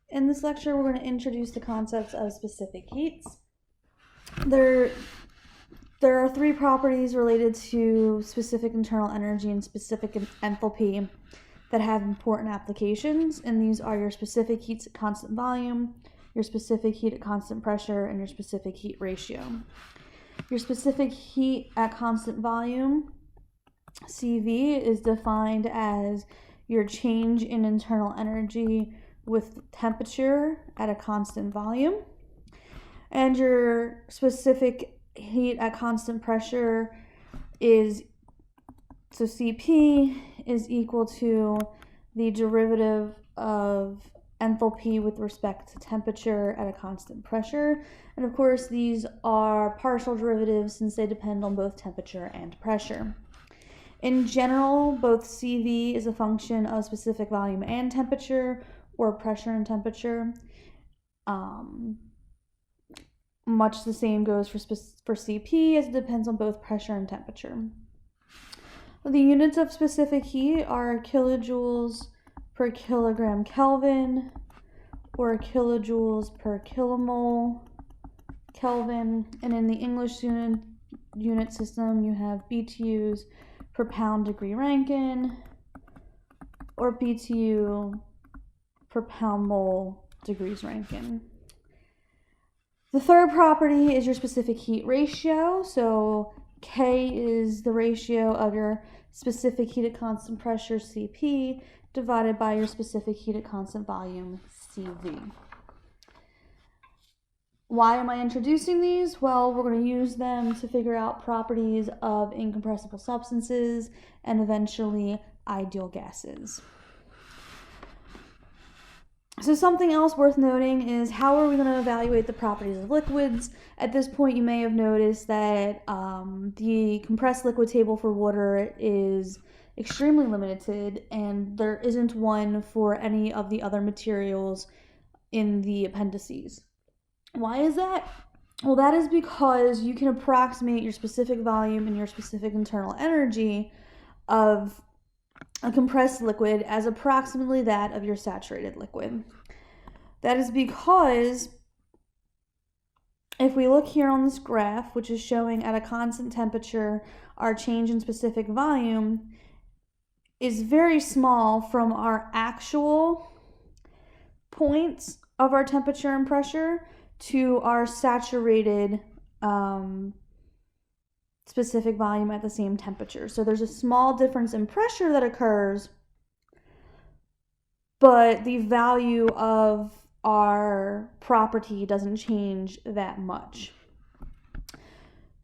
In this lecture, we're going to introduce the concepts of specific heats. There are three properties related to specific internal energy and specific enthalpy that have important applications, and these are your specific heats at constant volume, your specific heat at constant pressure, and your specific heat ratio. Your specific heat at constant volume, CV, is defined as your change in internal energy with temperature at a constant volume. And your specific heat at constant pressure is, so CP is equal to the derivative of enthalpy with respect to temperature at a constant pressure. And of course, these are partial derivatives since they depend on both temperature and pressure. In general, both CV is a function of specific volume and temperature, or pressure and temperature. Much the same goes for CP, as it depends on both pressure and temperature. The units of specific heat are kilojoules per kilogram Kelvin, or kilojoules per kilomole Kelvin. And in the English unit system, you have BTUs per pound degree Rankine, or BTU per pound mole degrees Rankine. The third property is your specific heat ratio. So K is the ratio of your specific heat at constant pressure, CP, divided by your specific heat at constant volume, CV. Why am I introducing these? Well, we're going to use them to figure out properties of incompressible substances and eventually ideal gases. So something else worth noting is how are we going to evaluate the properties of liquids? At this point, you may have noticed that the compressed liquid table for water is extremely limited, and there isn't one for any of the other materials in the appendices. Why is that? Well, that is because you can approximate your specific volume and your specific internal energy of a compressed liquid as approximately that of your saturated liquid. That is because if we look here on this graph, which is showing at a constant temperature, our change in specific volume is very small from our actual points of our temperature and pressure to our saturated specific volume at the same temperature. So there's a small difference in pressure that occurs, but the value of our property doesn't change that much.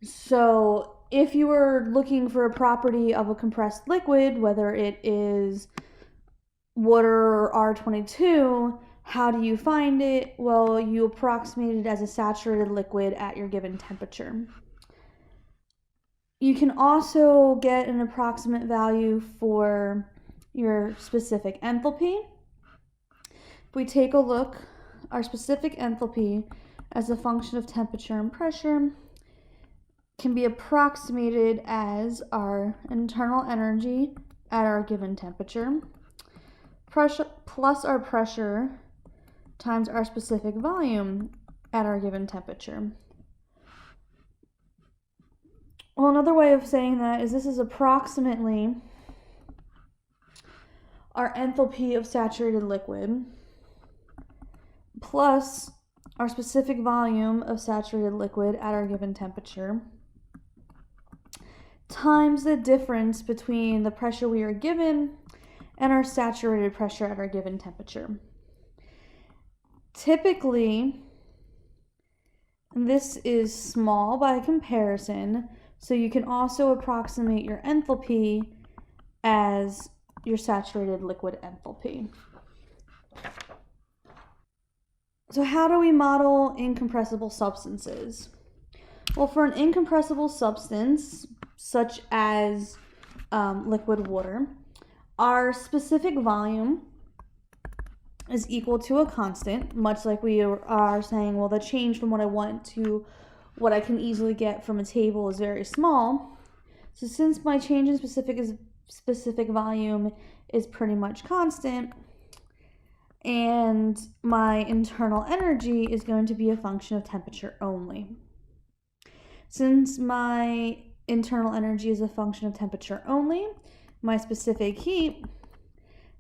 So if you were looking for a property of a compressed liquid, whether it is water or R22, how do you find it? Well, you approximate it as a saturated liquid at your given temperature. You can also get an approximate value for your specific enthalpy. If we take a look, our specific enthalpy as a function of temperature and pressure can be approximated as our internal energy at our given temperature, pressure plus our pressure times our specific volume at our given temperature. Well, another way of saying that is this is approximately our enthalpy of saturated liquid plus our specific volume of saturated liquid at our given temperature times the difference between the pressure we are given and our saturated pressure at our given temperature. Typically, this is small by comparison, so you can also approximate your enthalpy as your saturated liquid enthalpy. So how do we model incompressible substances? Well, for an incompressible substance, such as liquid water, our specific volume is equal to a constant, much like we are saying, well, the change from what I want to what I can easily get from a table is very small. So since my change in specific volume is pretty much constant, And my internal energy is going to be a function of temperature only. Since my internal energy is a function of temperature only, my specific heat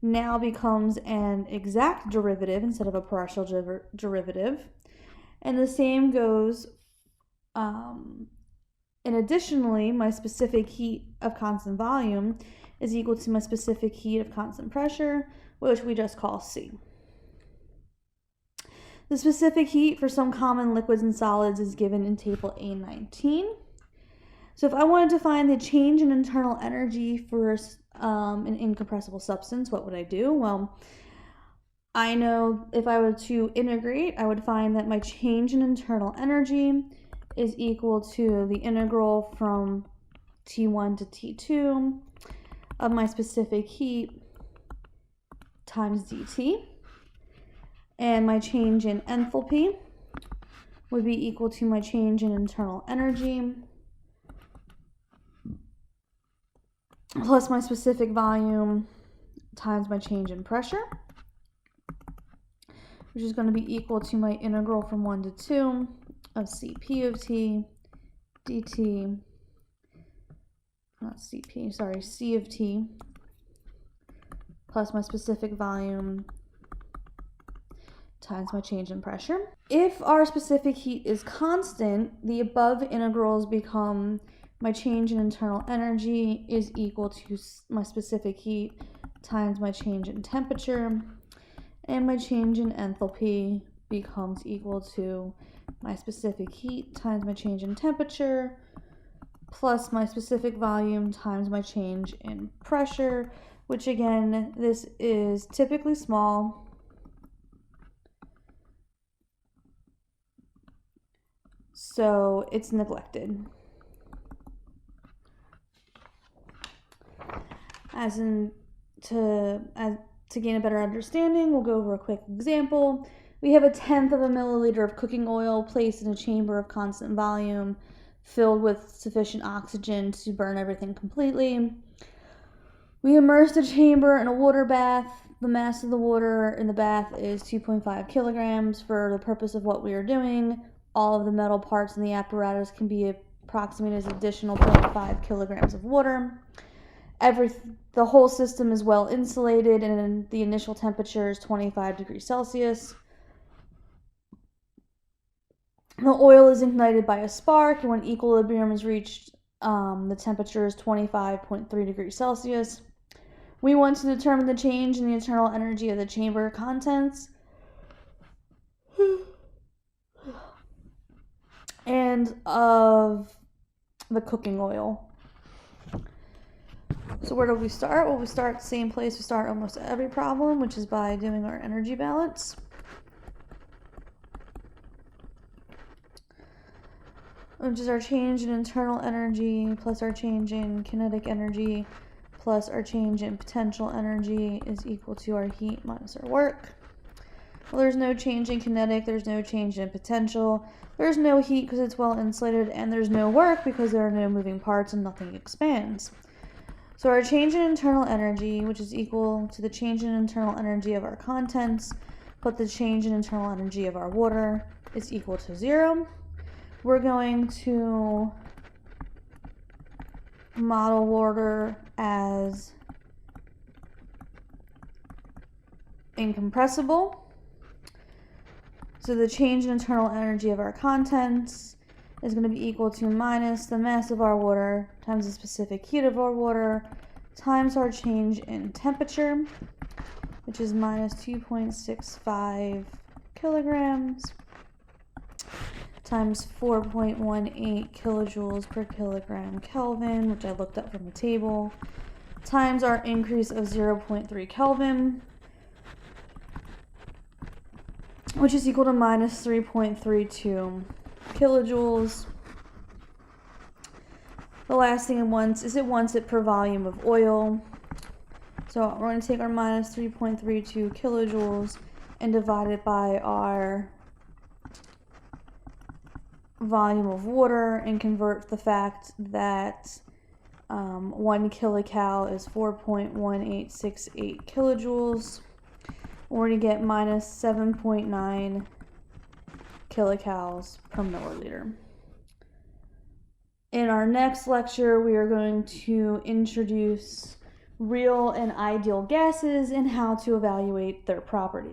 now becomes an exact derivative instead of a partial derivative. And the same goes, and additionally, my specific heat of constant volume is equal to my specific heat of constant pressure, which we just call C. The specific heat for some common liquids and solids is given in table A19. So if I wanted to find the change in internal energy for an incompressible substance, what would I do? Well, I know if I were to integrate, I would find that my change in internal energy is equal to the integral from T1 to T2 of my specific heat times dt. And my change in enthalpy would be equal to my change in internal energy plus my specific volume times my change in pressure, which is going to be equal to my integral from 1 to 2 of Cp of t dt, not Cp, sorry, C of t, plus my specific volume times my change in pressure. If our specific heat is constant, the above integrals become my change in internal energy is equal to my specific heat times my change in temperature, and my change in enthalpy becomes equal to my specific heat times my change in temperature plus my specific volume times my change in pressure, which again, this is typically small. So it's neglected. To gain a better understanding, we'll go over a quick example. We have 1/10 of a milliliter of cooking oil placed in a chamber of constant volume filled with sufficient oxygen to burn everything completely. We immerse the chamber in a water bath. The mass of the water in the bath is 2.5 kilograms. For the purpose of what we are doing, all of the metal parts in the apparatus can be approximated as additional 0.5 kilograms of water. The whole system is well insulated, and the initial temperature is 25 degrees Celsius. The oil is ignited by a spark, and when equilibrium is reached, the temperature is 25.3 degrees Celsius. We want to determine the change in the internal energy of the chamber contents and of the cooking oil. So where do we start? Well, we start the same place we start almost every problem, which is by doing our energy balance. Which is our change in internal energy plus our change in kinetic energy plus our change in potential energy is equal to our heat minus our work. Well, there's no change in kinetic, there's no change in potential, there's no heat because it's well insulated, and there's no work because there are no moving parts and nothing expands. So our change in internal energy, which is equal to the change in internal energy of our contents, but the change in internal energy of our water is equal to 0. We're going to model water as incompressible. So the change in internal energy of our contents is going to be equal to minus the mass of our water times the specific heat of our water times our change in temperature, which is minus 2.65 kilograms times 4.18 kilojoules per kilogram Kelvin, which I looked up from the table, times our increase of 0.3 Kelvin, which is equal to minus 3.32 kilojoules. The last thing it wants it per volume of oil. So we're going to take our minus 3.32 kilojoules and divide it by our volume of water and convert the fact that 1 kilocal is 4.1868 kilojoules. we're going to get minus 7.9 kilocalories per milliliter. In our next lecture, we are going to introduce real and ideal gases and how to evaluate their properties.